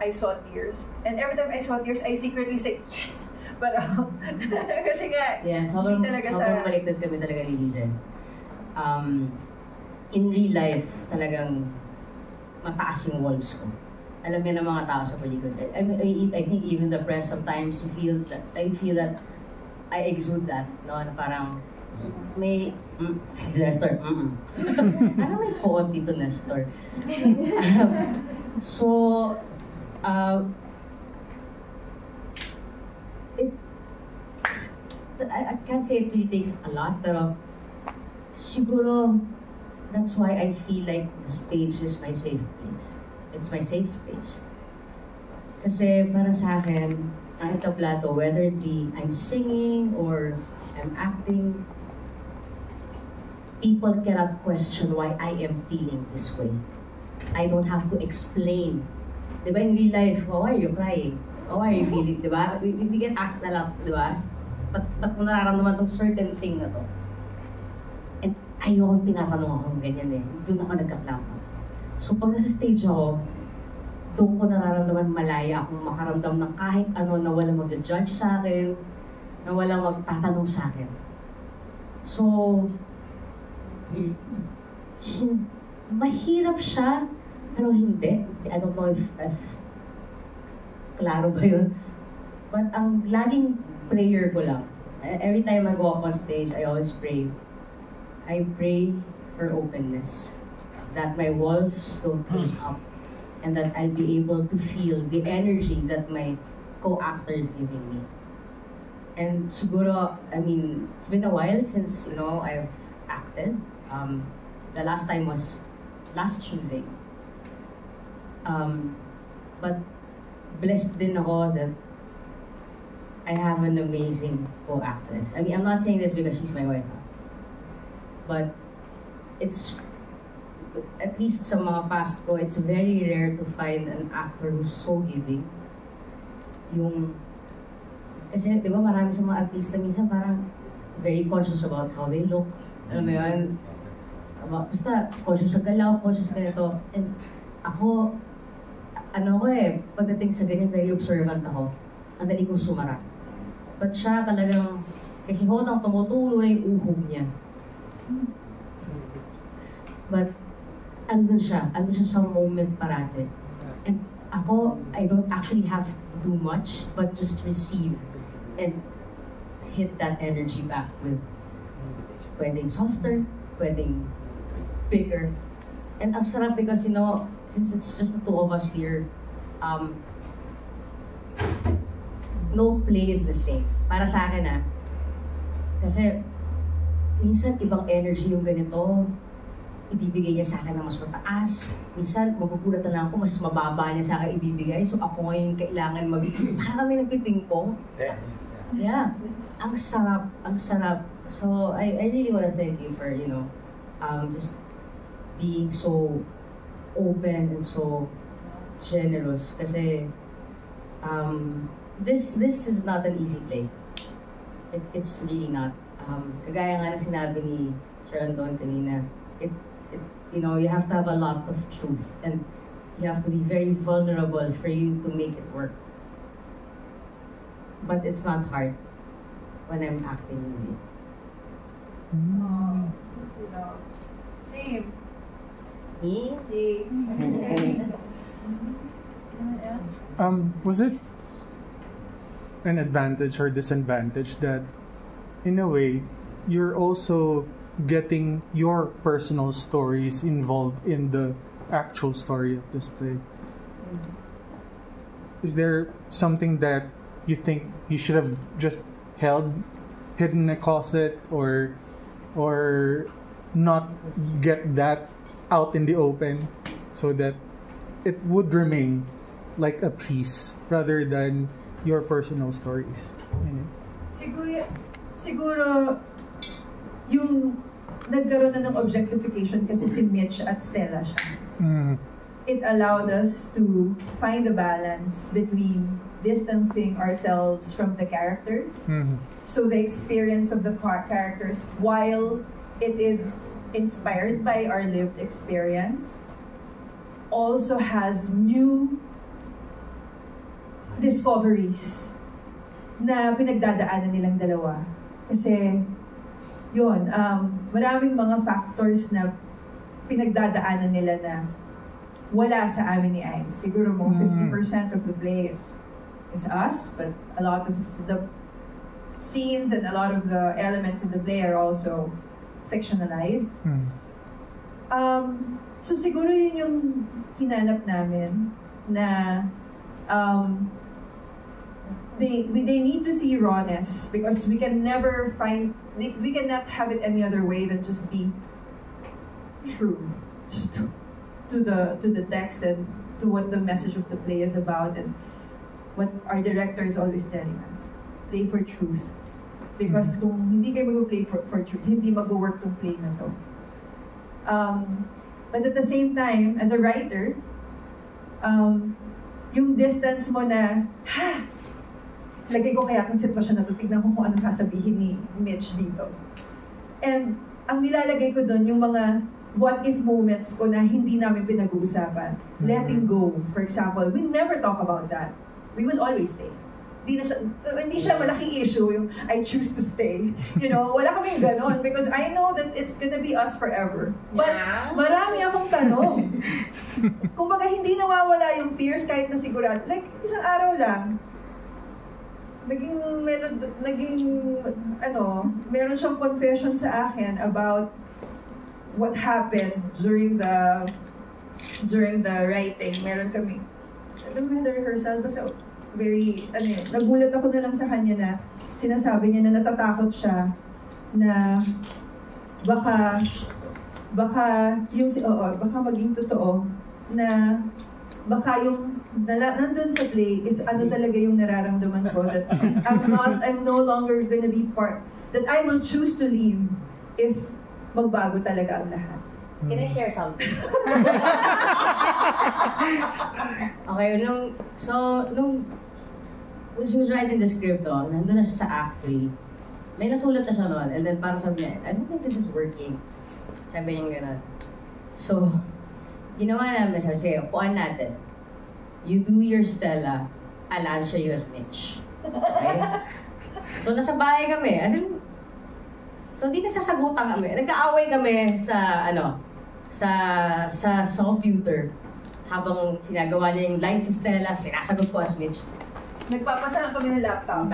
I saw tears. And every time I saw tears, I secretly say, yes! But, kasi nga, sobrang baliktad kami talaga ni Lizen. In real life, talagang mataas yung walls ko. Alam niya ng mga tao sa paligid. I think even the press, sometimes you feel that I exude that, no? Na parang may Nestor. Ano may quote dito, Nestor? So, I can't say it really takes a lot, pero siguro that's why I feel like the stage is my safe place. It's my safe space. Kasi para sa akin, ang entablado, whether it be I'm singing or I'm acting, people cannot question why I am feeling this way. I don't have to explain. Diba in real life, why are you crying? Why are you feeling? Diba? We get asked na lang, diba? Ba't mo nararamdaman tong certain thing na to? And ayokong tinatanong ako ng ganyan eh. Doon ako nagkaklampa. So pag nasa stage ako, doon ko nararamdaman malaya akong makaramdam ng kahit ano na walang mag-judge sa akin, na walang magtatanong sa akin. So, mahirap siya, pero hindi. I don't know if klaro ba yun? But ang laging prayer ko lang, every time I go up on stage, I always pray. I pray for openness. That my walls don't close up, and that I'll be able to feel the energy that my co-actor is giving me. And siguro, I mean, it's been a while since, you know, I've acted. The last time was last Tuesday. But blessed din ako that I have an amazing co-actress. I mean, I'm not saying this because she's my wife, but it's, at least sa mga past ko, it's very rare to find an actor who's so giving. Yung, kasi di ba marami sa mga artista minsan parang very conscious about how they look. Alam mo yun? Basta conscious sa galaw, conscious sa ganito. And ako, ano ko eh, pagdating sa ganyan, very observant ako. Ang dali kong sumara. But siya talagang, kasi hotang tumutulo na yung uhog niya. But, andun siya sa moment parate. And ako, I don't actually have to do much, but just receive and hit that energy back with pwedeng softer, pwedeng bigger. And ang sarap because, you know, since it's just the two of us here, no play is the same. Para sa akin kasi minsan ibang energy yung ganito, ibibigay niya sa akin na mas mataas. Minsan magugulat na lang ako, mas mababa niya sa akin ibibigay. So ako ngayon kailangan parang kami nagpipingpong. Yeah. Ang sarap. So I really want to thank you for, just being so open and so generous. Kasi this is not an easy play. It's really not. Kagaya nga na sinabi ni Sir Anton kanina, you have to have a lot of truth and you have to be very vulnerable for you to make it work. But it's not hard when I'm acting with you. Same. Me? Was it an advantage or disadvantage that, in a way, you're also getting your personal stories involved in the actual story of this play? Is there something that you think you should have just hidden in a closet or not get that out in the open so that it would remain like a piece rather than your personal stories? Siguro yung nagkaroon na ng objectification kasi si Mitch at Stella siya. It allowed us to find a balance between distancing ourselves from the characters. So the experience of the characters, while it is inspired by our lived experience, also has new discoveries na pinagdadaanan nilang dalawa. Kasi yun, maraming mga factors na pinagdadaanan nila na wala sa amin ni Ice. Siguro mo 50% of the play is us, but a lot of the scenes and a lot of the elements in the play are also fictionalized. So siguro yun yung hinanap namin na they need to see rawness because we can never we cannot have it any other way than just be true to the text and to what the message of the play is about and what our director is always telling us. Play for truth. Because kung hindi kayo mag-play for truth, hindi mag-work tong play na to. But at the same time, as a writer, yung distance mo na, lagay ko kaya itong sitwasyon na to, tignan ko kung anong sasabihin ni Mitch dito. And ang nilalagay ko doon, yung mga what-if moments ko na hindi namin pinag-uusapan. Letting go, for example. We never talk about that. We will always stay. Hindi siya malaking issue, yung I choose to stay. Wala kaming ganon because I know that it's gonna be us forever. But marami akong tanong. Kumbaga, hindi nawawala yung fears kahit na sigurado. Like, isang araw lang, meron siyang confession sa akin about what happened during the writing. Meron kami, the rehearsal, basta nagulat ako na lang sa kanya na sinasabi niya na natatakot siya na baka maging totoo na baka yung nandun sa play is ano talaga yung nararamdaman ko that I'm no longer gonna be part, that I will choose to leave if magbago talaga ang lahat. Can I share something? Okay, when she was writing the script nandun na siya sa Act 3. May nasulat na siya noon, and then parang sabi niya, I don't think this is working. Sabi niya gano'n. So, ginawa namin, sabi siya, upuan natin. You do your Stella, I'll answer you as Mitch. Okay? So, nasa bahay kami. As in, so, di nagsasagutan kami. Nagkaaway kami sa computer. Habang sinagawa niya yung line si Stella, sinasagot ko as Mitch. Nagpapasahan kami ng laptop.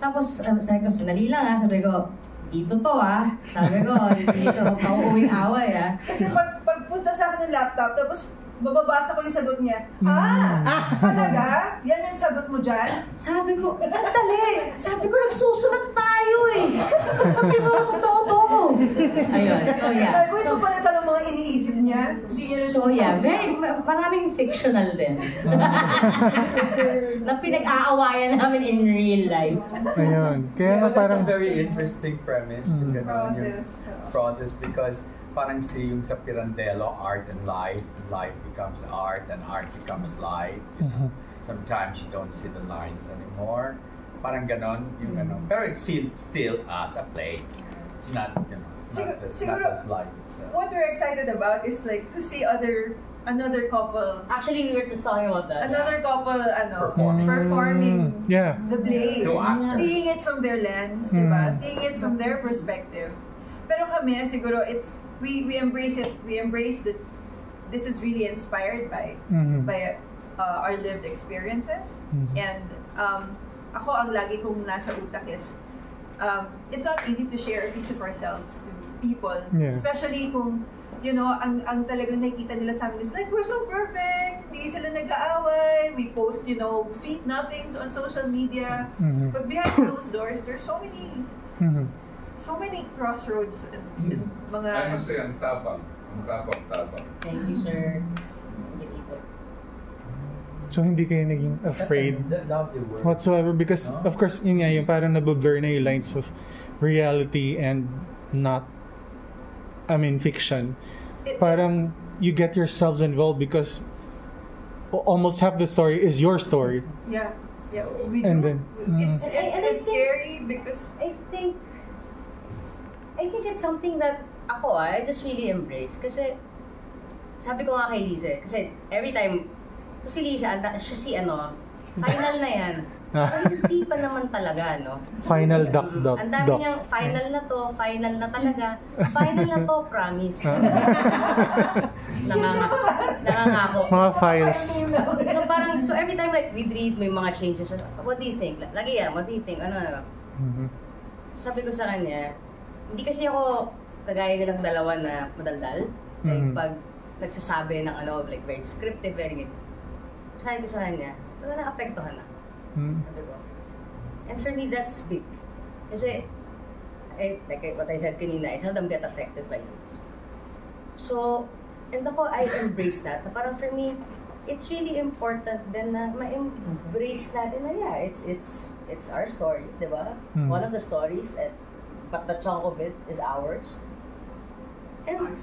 Tapos, sabi ko, sandali lang sabi ko, dito to sabi ko, dito, pauuwing away Kasi pagpunta sa akin ng laptop, tapos bababasa ko yung sagot niya. Talaga? Yan yung sagot mo dyan? Sabi ko, sandali! Sabi ko, nagsusulat tayo eh! Hindi mo totoo to! Ayun, so yeah. Sabi ko, ito pala ng mga iniisip niya. So yeah, maraming fictional din. Na pinag-aawayan namin in real life. Ayun. Kaya Yeah, na that's parang... a very interesting premise. Yung ganun, yung Process. process, because parang yung sa Pirandello, art and life becomes art and art becomes life. Sometimes you don't see the lines anymore. Parang ganon, yung ganon. Pero it's still as a play. It's not, not as life itself. What we're excited about is like to see another couple. Actually, we were just talking about that. Another couple, Performing. the play. No actors. Seeing it from their lens, diba? Seeing it from their perspective. Pero kami, siguro, we embrace it. We embrace that this is really inspired by our lived experiences. And ako, ang lagi kong nasa utak is, it's not easy to share a piece of ourselves to people. Yeah. Especially kung, ang talagang nakikita nila sa amin is like, we're so perfect, hindi sila nag-aaway, we post, sweet nothings on social media. But behind closed doors, there's so many crossroads and mga... I must say, ang tapang. Thank you, sir. So hindi kayo naging afraid Lovely word. whatsoever because of course yun nga yung parang nabublur na yung lines of reality and not fiction. Parang you get yourselves involved because almost half the story is your story. Yeah, we And do. then, It's scary because I think it's something that I just really embrace. Kasi, sabi ko nga kay Lisa, kasi every time, so si Lisa, final na yan. Hindi pa naman talaga, no? Final dot. Ang dami niyang final na to, final na talaga. Final na to, promise. Nangangako. Mga files. So every time like we read, may mga changes. What do you think? Lagi yan, what do you think? Ano? Sabi ko sa kanya, hindi kasi ako kagaya nilang dalawa na madaldal. Like pag nagsasabi ng like very scripted, very good. Sabi ko sa kanya, na-apektuhan na. Sabi ko. And for me, that's big. Kasi, like what I said kanina, I seldom get affected by things. So, and I embrace that. Na parang for me, it's really important then na ma-embrace natin na it's our story, di ba? One of the stories, but the chunk of it is ours. And,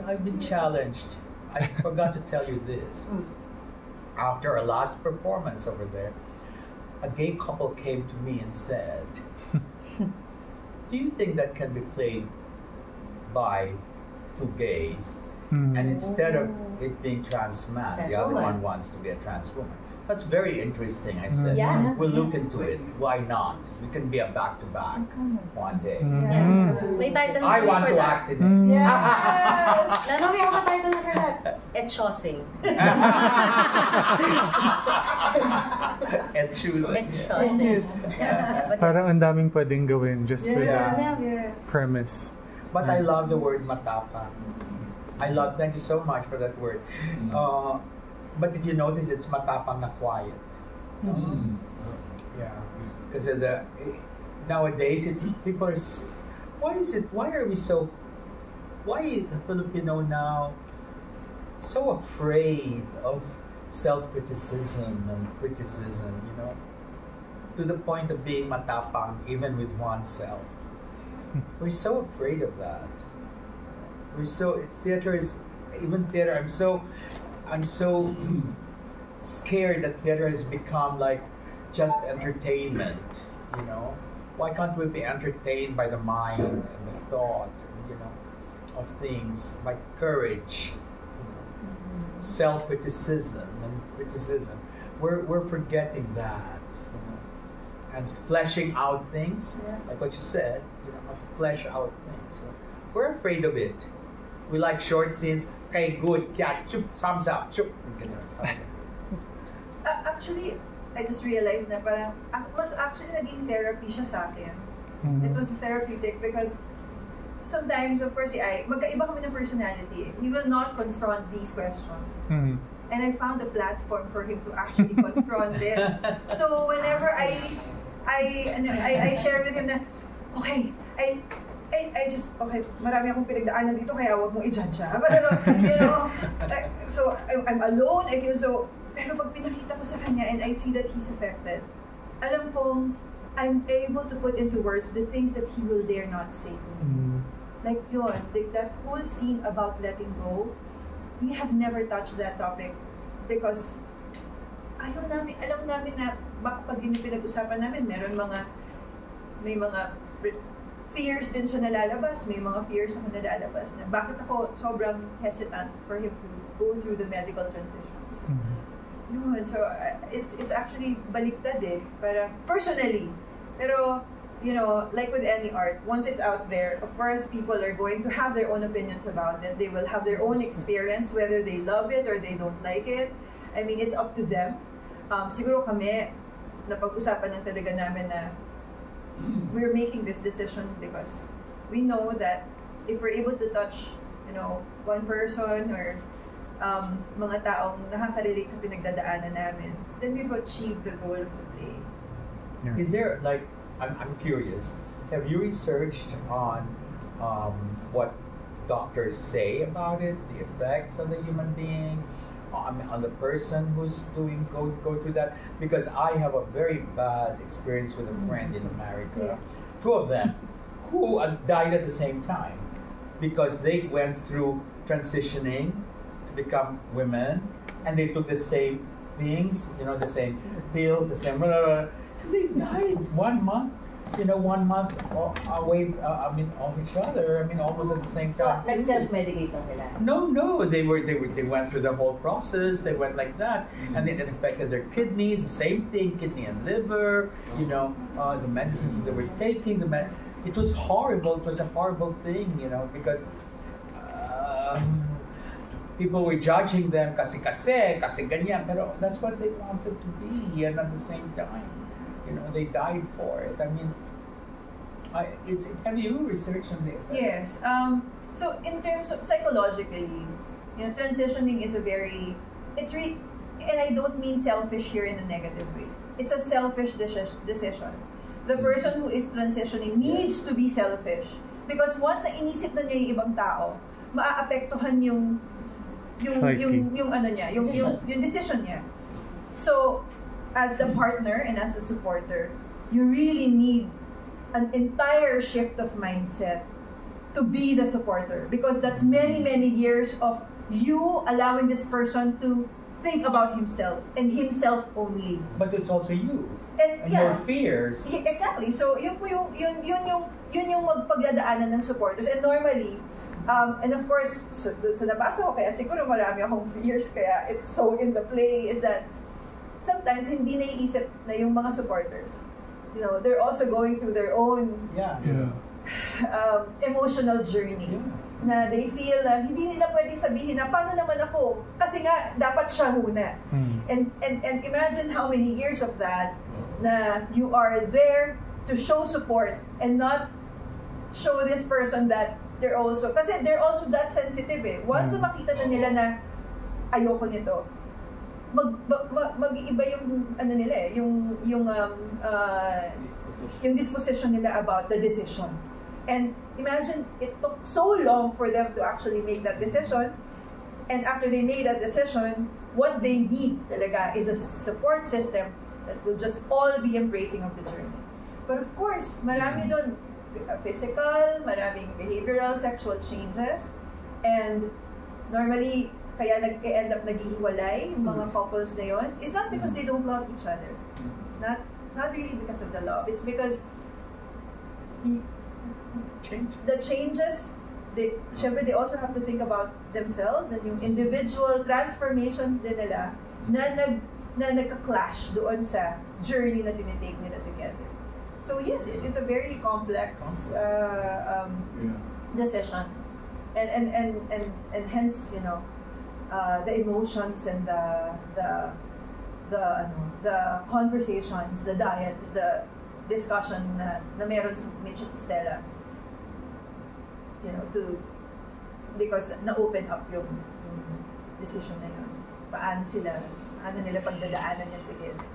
I've been challenged. I forgot to tell you this. After our last performance over there, a gay couple came to me and said, do you think that can be played by two gays? And instead of it being trans man, the other one wants to be a trans woman. That's very interesting, I said. Yeah. We'll look into it. Why not? We can be a back-to-back one day. May title na I kami want for to that. act in it. May mga title na for that. Etchosing. Etchosing. Parang ang daming pwedeng gawin just with the premise. But I love the word matapang. Thank you so much for that word. But if you notice, it's matapang na quiet. Yeah. Because nowadays, why is the Filipino now so afraid of self-criticism and criticism, to the point of being matapang even with oneself? We're so afraid of that. Theater, I'm so scared that theater has become like just entertainment, Why can't we be entertained by the mind and the thought, of things, by courage, self-criticism and criticism? We're forgetting that, and fleshing out things, like what you said, how to flesh out things. We're afraid of it. We like short scenes. Okay, good. Yeah, thumbs up. Actually, I just realized na parang mas actually naging therapy siya sa akin. It was therapeutic because sometimes, of course, magkaiba kami ng personality. He will not confront these questions. Mm-hmm. And I found a platform for him to actually confront them. So whenever I share with him na, okay, I just, okay, marami akong pinagdaanan dito, kaya wag mong i-judge siya. Pero, you know, so I'm alone, I feel so, pero pag pinakita ko sa kanya and I see that he's affected, alam kong I'm able to put into words the things that he will dare not say to me. Like yun, like that whole scene about letting go, we have never touched that topic because alam namin na baka pag yun yung pinag-usapan namin, may mga fears din siya nalalabas, may mga fears ako nalalabas na bakit ako sobrang hesitant for him to go through the medical transitions. Yun, so it's actually baliktad eh, para personally. Pero, you know, like with any art, once it's out there, of course, people are going to have their own opinions about it. They will have their own experience, whether they love it or they don't like it. I mean, it's up to them. Siguro kami, napag-usapan lang talaga namin na we're making this decision because we know that if we're able to touch, you know, one person or mga taong nakaka-relate sa pinagdadaanan namin, then we've achieved the goal of the play. Yeah. Is there, like, I'm curious, have you researched on what doctors say about it, the effects on the human being, on the person who's go through that? Because I have a very bad experience with a friend in America, two of them, who died at the same time because they went through transitioning to become women, and they took the same things, you know, the same pills, the same and they died 1 month, you know, 1 month away, of each other. I mean, almost at the same time. So, nag-self-medicate lang sila? No, they went through the whole process. They went like that, and then it affected their kidneys. The same thing, kidney and liver. You know, the medicines that they were taking. It was horrible. It was a horrible thing, you know, because people were judging them kasi ganyan. Pero that's what they wanted to be, and at the same time, you know, they died for it. I mean, have you researched on the effects? Yes. So in terms of psychologically, you know, transitioning is and I don't mean selfish here in a negative way. It's a selfish decision. The person who is transitioning needs to be selfish because once na inisip na niya yung ibang tao, maaapektuhan yung decision niya. So, as the partner and as the supporter, you really need an entire shift of mindset to be the supporter because that's many years of you allowing this person to think about himself and himself only. But it's also you and yeah, your fears. Exactly. So yun yung magpagdadaanan ng supporters, and normally and of course sa nabasa ko, kaya siguro marami akong fears kaya it's so in the play, is that sometimes hindi naiisip na yung mga supporters, you know, they're also going through their own emotional journey. Na they feel na hindi nila pwedeng sabihin na paano naman ako kasi nga dapat siya muna. And imagine how many years of that na you are there to show support and not show this person that they're also that sensitive eh. Once na makita na nila na ayoko nito, mag-iiba yung nila eh, yung disposition nila about the decision. And imagine it took so long for them to actually make that decision, and after they made that decision, what they need talaga is a support system that will just all be embracing of the journey. But of course, marami doon physical, maraming behavioral, sexual changes, and normally kaya nag-end up naghihiwalay yung mga couples na yon, it's not because they don't love each other. It's not really because of the love. It's because the changes, syempre they also have to think about themselves and yung individual transformations din nila na nagka-clash doon sa journey na tinitake nila together. So yes, it is a very complex decision, and hence, you know, the emotions and the conversations, the discussion na meron si Mitch at Stella. you know, because na-open up yung decision na yun. Paano nila pagdadaanan yan together.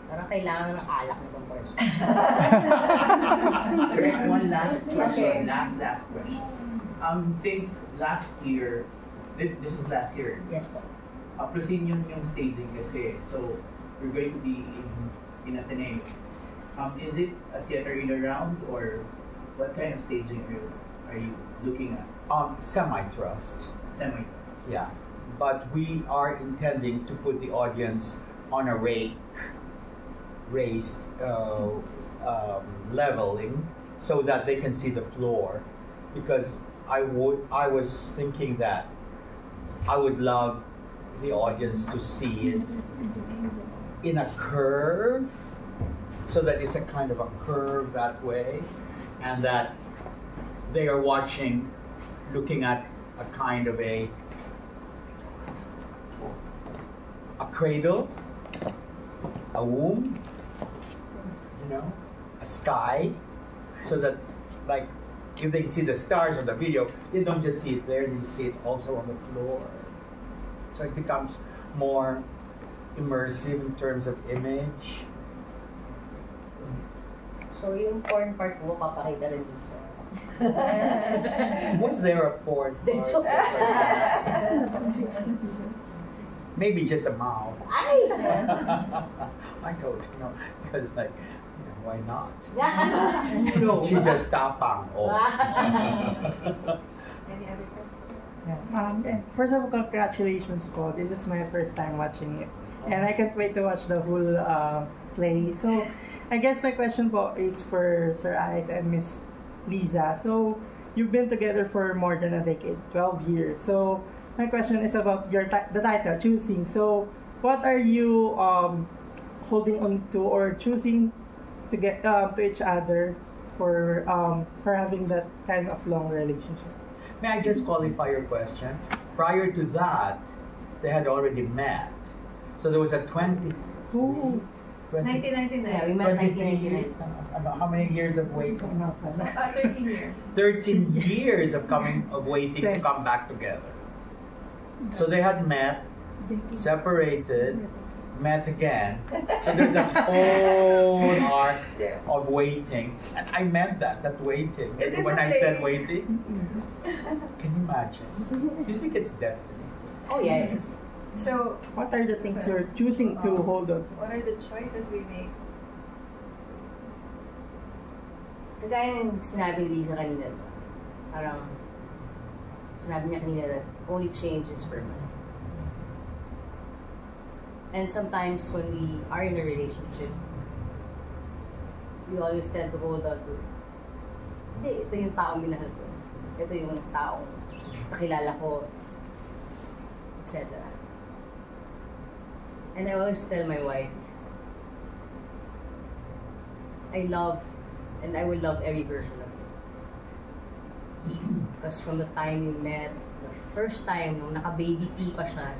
Parang kailangan ng alak nitong question. Correct. One last question. Okay. Last question. Since last year, this was last year. Yes po. Proscenium yung staging kasi. So, we're going to be in Ateneo. Is it a theater in a round or what kind of staging are you looking at? Semi-thrust. Semi-thrust. Yeah, but we are intending to put the audience on a raised leveling so that they can see the floor. Because I was thinking that I would love the audience to see it in a curve, so that it's a kind of a curve that way, and that they are looking at a kind of a cradle, a womb, a sky, so that, like, if they see the stars on the video, they don't just see it there, they see it also on the floor. So it becomes more immersive in terms of image. So yung porn part mo, papakita rin dun sa... Was there a porn part? Maybe just a mouth. I don't know, because why not? No. She says tapang. Oh. Any other questions? Yeah. First of all, congratulations po. This is my first time watching it. And I can't wait to watch the whole play. So, I guess my question po is for Sir Ice and Miss Liza. So, you've been together for more than a decade, 12 years. So, my question is about the title, Choosing. So, what are you holding on to or choosing to get to each other for having that kind of long relationship? May I just qualify your question? Prior to that, they had already met. So there was a 1999. 1999. Yeah, we met 1999. How many years of waiting? 13 years. 13 years of waiting to come back together. So they had met, separated, met again. So there's a whole arc of waiting. And I meant that waiting. When I said waiting, can you imagine? Do you think it's destiny? Oh, yes. So, what are the things you're choosing to hold on to? What are the choices we make? Kagaya ng sinabi ni Liza kanina, parang sinabi niya kanina that only change is permanent. And sometimes when we are in a relationship, we always tend to hold on to, hindi, ito yung taong minahal ko. Ito yung taong nakilala ko, etc. And I always tell my wife, I love and I will love every version of you. Because from the time you met, the first time, nung naka-baby tee pa siya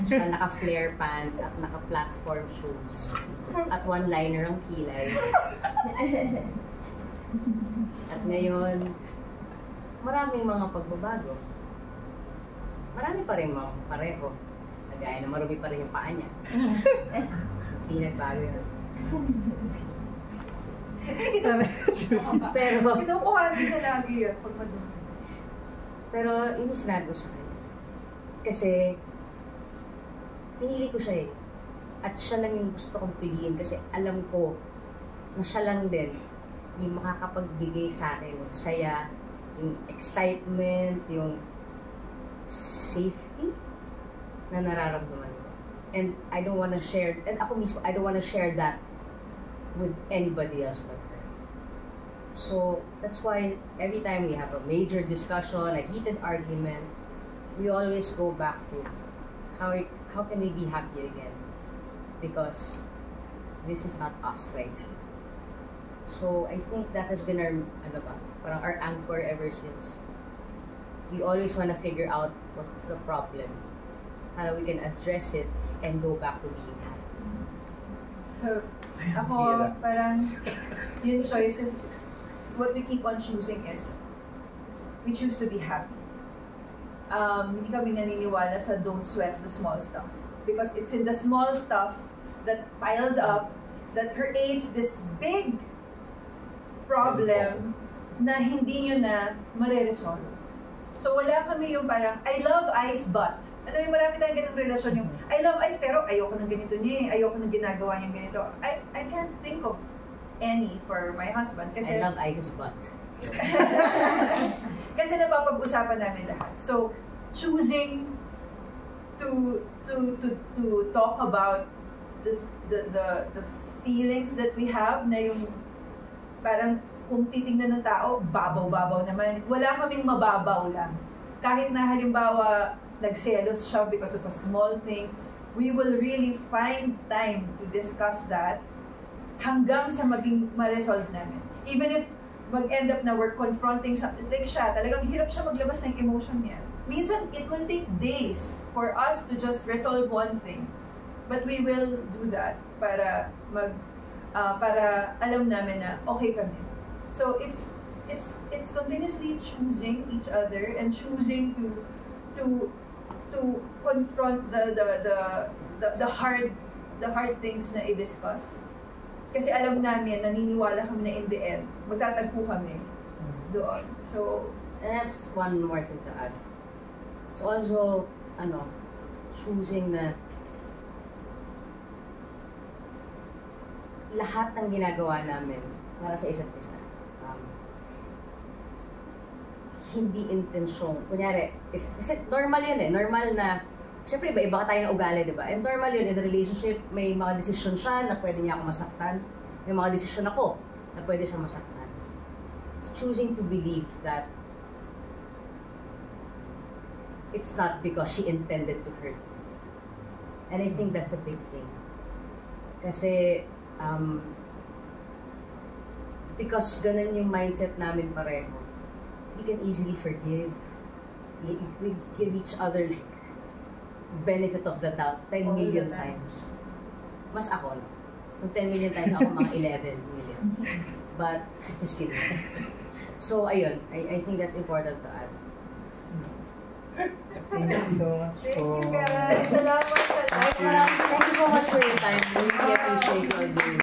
naka-flare pants at naka-platform shoes, at one-liner ang kilay. At ngayon, maraming mga pagbabago. Marami pa rin mga pareho. Kagaya na marumi pa rin yung paa niya. Hindi nagbago yun. Pero kinukuha din na lagi yun pag madumi. Pero yun yung sinabi ko sa kanya. Kasi pinili ko siya eh. At siya lang yung gusto kong piliin kasi alam ko na siya lang din yung makakapagbigay sa akin yung saya, yung excitement, yung safety na nararamdaman ko. And I don't want to share, and ako mismo, I don't want to share that with anybody else but her. So, that's why every time we have a major discussion, a heated argument, we always go back to how can we be happy again? Because this is not us, right? So, I think that has been our anchor ever since. We always want to figure out what's the problem, how we can address it, and go back to being happy. So, ako, parang yung choices, what we keep on choosing is we choose to be happy. Hindi kami naniniwala sa don't sweat the small stuff. Because it's in the small stuff that piles up, that creates this big problem na hindi nyo na mare-resolve. So wala kami yung parang, I love ice but. Ano yung marami tayong ganitong relasyon yung, I love ice pero ayoko ng ganito niya eh, ayoko ng ginagawa niyang ganito. I can't think of any for my husband. Kasi, I love ice's butt. kasi napapag-usapan namin lahat. So, choosing to talk about the feelings that we have na yung parang kung titingnan ng tao, babaw-babaw naman. Wala kaming mababaw lang. Kahit na halimbawa, nagselos siya because of a small thing, we will really find time to discuss that hanggang sa maging ma-resolve namin. Even if mag-end up na we're confronting something, like siya, talagang hirap siya maglabas ng emotion niya. Minsan, it will take days for us to just resolve one thing. But we will do that para para alam namin na okay kami. So it's continuously choosing each other and choosing to confront the hard things na i-discuss. Kasi alam namin, naniniwala kami na in the end, magtatagpo kami doon. So, I have one more thing to add. It's also, choosing na lahat ng ginagawa namin para sa isa't isa. Hindi intensyong, kunyari, kasi normal yun normal na, syempre iba tayo ng ugali, di ba? And normal yun, in the relationship, may mga desisyon siya na pwede niya ako masaktan, may mga desisyon ako na pwede siya masaktan. It's choosing to believe that it's not because she intended to hurt me. And I think that's a big thing. Kasi, because ganun yung mindset namin pareho, we can easily forgive. We give each other like benefit of the doubt 10 million times. Mas ako, no? Kung 10 million times, ako mga 11 million. But, just kidding. So, ayun, I think that's important to add. Thank you so much. Thank you guys. Salamat. Thank you so much for your time. We really appreciate your doing.